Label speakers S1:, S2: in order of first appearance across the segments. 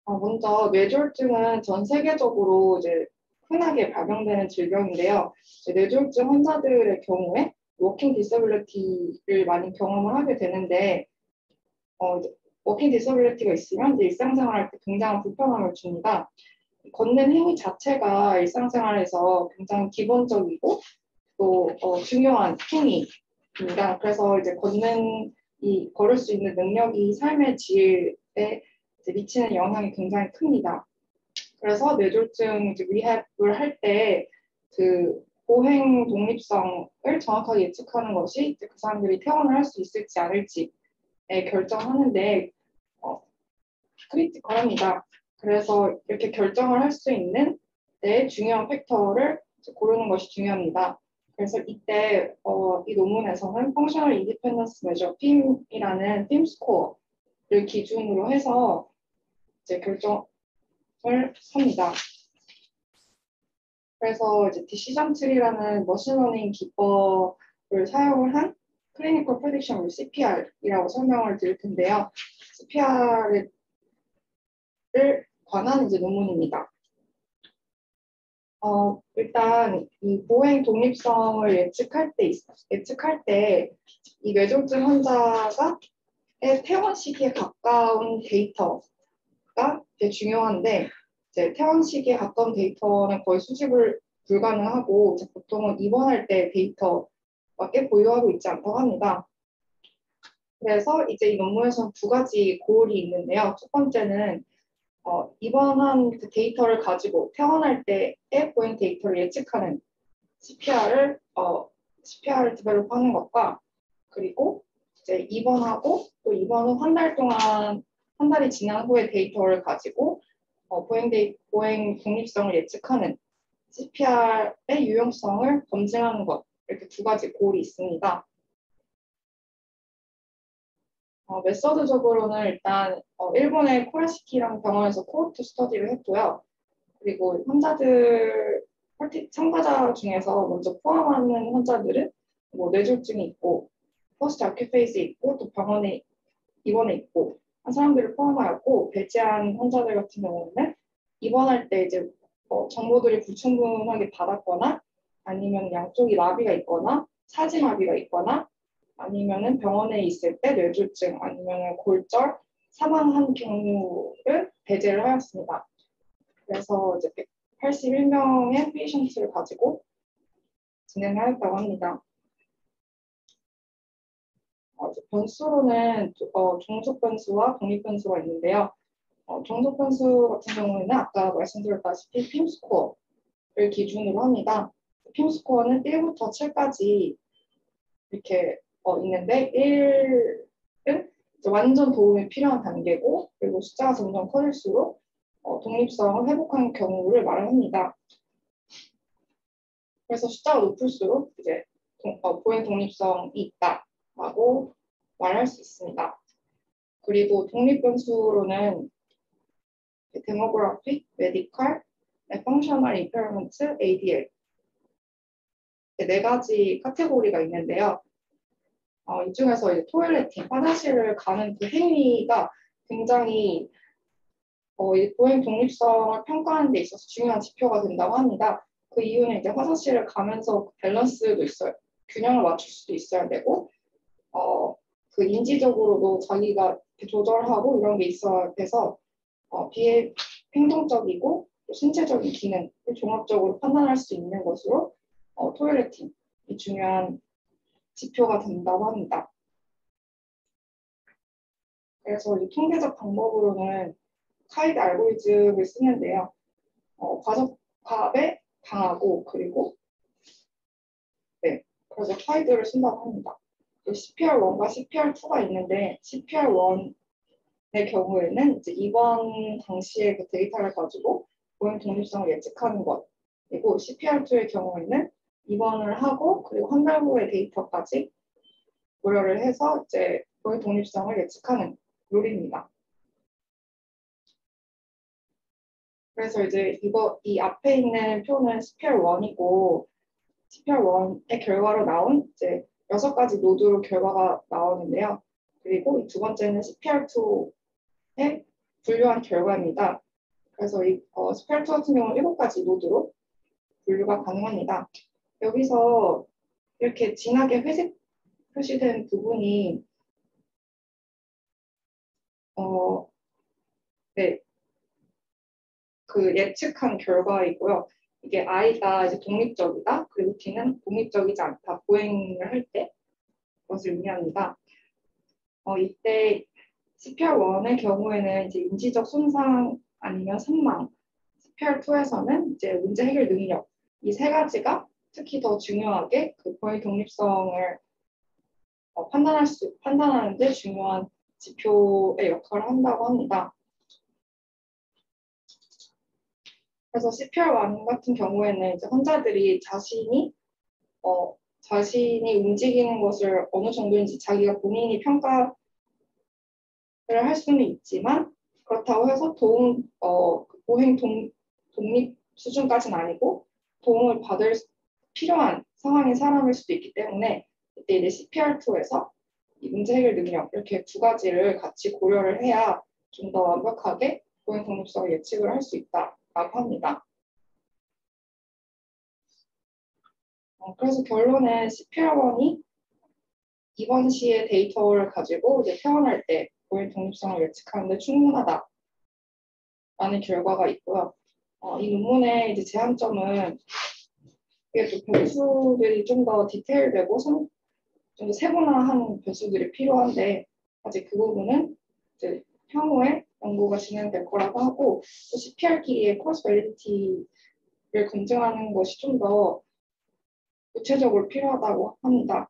S1: 먼저 뇌졸중은 전 세계적으로 이제 흔하게 발병되는 질병인데요. 이제 뇌졸중 환자들의 경우에 워킹 디서빌리티를 많이 경험을 하게 되는데, 이제 워킹 디서빌리티가 있으면 이제 일상생활할 때 굉장한 불편함을 줍니다. 걷는 행위 자체가 일상생활에서 굉장히 기본적이고 또 중요한 행위입니다. 그래서 이제 걸을 수 있는 능력이 삶의 질에 이제 미치는 영향이 굉장히 큽니다. 그래서 뇌졸중 이제 리헵을 할 때 그 보행 독립성을 정확하게 예측하는 것이 이제 그 사람들이 퇴원을 할 수 있을지 않을지에 결정하는데 크리티컬합니다. 그래서 이렇게 결정을 할 수 있는 네 중요한 팩터를 고르는 것이 중요합니다. 그래서 이때 이 논문에서는 Functional Independence Measure, FIM이라는 FIM 스코어를 기준으로 해서 이제 결정을 합니다. 그래서 이제 디시전 트리라는 머신러닝 기법을 사용을 한 클리니컬 프레딕션 CPR이라고 설명을 드릴 텐데요. CPR을 관한 이제 논문입니다. 일단 이 보행 독립성을 예측할 때 이 뇌졸중 환자가 퇴원 시기에 가까운 데이터가 되게 중요한데 이제 퇴원 시기에 가까운 데이터는 거의 수집을 불가능하고 이제 보통은 입원할 때 데이터밖에 보유하고 있지 않다고 합니다. 그래서 이제 이 논문에서는 두 가지 고울이 있는데요. 첫 번째는 입원한 그 데이터를 가지고 퇴원할 때의 보행 데이터를 예측하는 CPR을 디벨롭하는 것과 그리고 이제 입원하고 또 입원 후 한 달이 지난 후의 데이터를 가지고 보행 독립성을 예측하는 CPR의 유용성을 검증하는 것 이렇게 두 가지 고울이 있습니다. 메서드적으로는 일단 일본의 코라시키라는 병원에서 코호트 스터디를 했고요. 그리고 참가자 중에서 먼저 포함하는 환자들은 뭐 뇌졸중이 있고 포스트 아큐 페이즈 있고 또 병원에 입원해 있고 한 사람들을 포함하였고 배제한 환자들 같은 경우는 입원할 때 이제 정보들이 불충분하게 받았거나 아니면 양쪽이 마비가 있거나 사지마비가 있거나 아니면은 병원에 있을 때 뇌졸중 아니면 골절 사망한 경우를 배제를 하였습니다. 그래서 이제 181명의 페이션트를 가지고 진행하였다고 합니다. 변수로는 종속 변수와 독립 변수가 있는데요. 종속 변수 같은 경우에는 아까 말씀드렸다시피 핌 스코어를 기준으로 합니다. 핌 스코어는 1부터 7까지 이렇게 있는데 1은 완전 도움이 필요한 단계고 그리고 숫자가 점점 커질수록 독립성을 회복하는 경우를 말합니다. 그래서 숫자가 높을수록 이제 보행 독립성이 있다라고 말할 수 있습니다. 그리고 독립 변수로는 데모그래픽, 메디컬, 펑셔널 임페어먼트, ADL 네 가지 카테고리가 있는데요. 이 중에서 이제 토일레팅, 화장실을 가는 그 행위가 굉장히 이 보행 독립성을 평가하는 데 있어서 중요한 지표가 된다고 합니다. 그 이유는 이제 화장실을 가면서 밸런스도 있어요. 균형을 맞출 수도 있어야 되고, 그 인지적으로도 자기가 조절하고 이런 게 있어야 돼서 비행동적이고 신체적인 기능을 종합적으로 판단할 수 있는 것으로 토일레팅이 중요한 지표가 된다고 합니다. 그래서 이 통계적 방법으로는 카이드 알고리즘을 쓰는데요. 과적합에 강하고 그리고 그래서 카이드를 쓴다고 합니다. CPR1과 CPR2가 있는데 CPR1의 경우에는 이제 입원 당시의 그 데이터를 가지고 보행 독립성을 예측하는 것 그리고 CPR2의 경우에는 입원을 하고 그리고 한 달 후의 데이터까지 고려를 해서 이제 보행 독립성을 예측하는 룰입니다. 그래서 이제 이 앞에 있는 표는 CPR1이고 CPR1의 결과로 나온 이제 6가지 노드로 결과가 나오는데요. 그리고 이 두 번째는 CPR2의 분류한 결과입니다. 그래서 이 스펠트 같은 경우는 7가지 노드로 분류가 가능합니다. 여기서 이렇게 진하게 회색 표시된 부분이 네, 그 예측한 결과이고요. 이게 I가 이제 독립적이다, 그리고 D는 독립적이지 않다, 보행을 할 때 그것을 의미합니다. 이때 CPR1의 경우에는 이제 인지적 손상 아니면 사망, CPR2에서는 이제 문제 해결 능력, 이 세 가지가 특히 더 중요하게 그 보행 독립성을 판단하는 데 중요한 지표의 역할을 한다고 합니다. 그래서 CPR1 같은 경우에는 이제 환자들이 자신이 움직이는 것을 어느 정도인지 자기가 본인이 평가를 할 수는 있지만, 그렇다고 해서 보행 독립 수준까지는 아니고 도움을 받을 필요한 상황인 사람일 수도 있기 때문에 이때 이제 CPR2에서 이 문제 해결 능력 이렇게 두 가지를 같이 고려를 해야 좀 더 완벽하게 보행 독립성을 예측을 할 수 있다라고 합니다. 그래서 결론은 CPR1이 입원 시의 데이터를 가지고 이제 퇴원할 때 보행 독립성을 예측하는 데 충분하다라는 결과가 있고요. 이 논문의 이제 제한점은 이게 또 변수들이 좀 더 디테일되고 좀 더 세분화한 변수들이 필요한데, 아직 그 부분은 이제 향후에 연구가 진행될 거라고 하고, 또 CPR끼리의 크로스 밸리디티를 검증하는 것이 좀 더 구체적으로 필요하다고 합니다.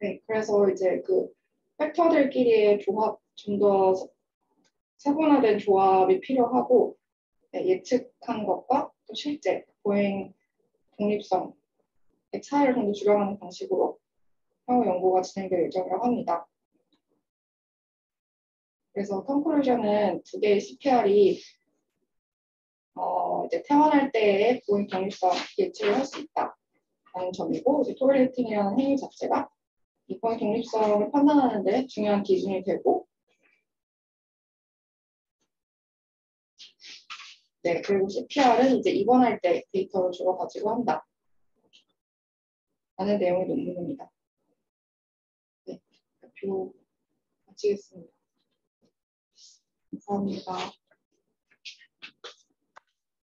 S1: 네, 그래서 이제 그 팩터들끼리의 조합, 좀 더 세분화된 조합이 필요하고, 네, 예측한 것과 또 실제 보행 독립성의 차이를 좀 더 줄여가는 방식으로 향후 연구가 진행될 예정이라고 합니다. 그래서 컨클루전은 두 개의 CPR이 이제 퇴원할 때의 보행 독립성 예측을 할 수 있다라는 점이고, 이제 토레이팅이라는 행위 자체가 이 보행 독립성을 판단하는 데 중요한 기준이 되고, 네, 그리고 CPR은 이제 입원할 때 데이터를 주로 가지고 한다 라는 내용의 논문입니다. 네, 발표 마치겠습니다. 감사합니다.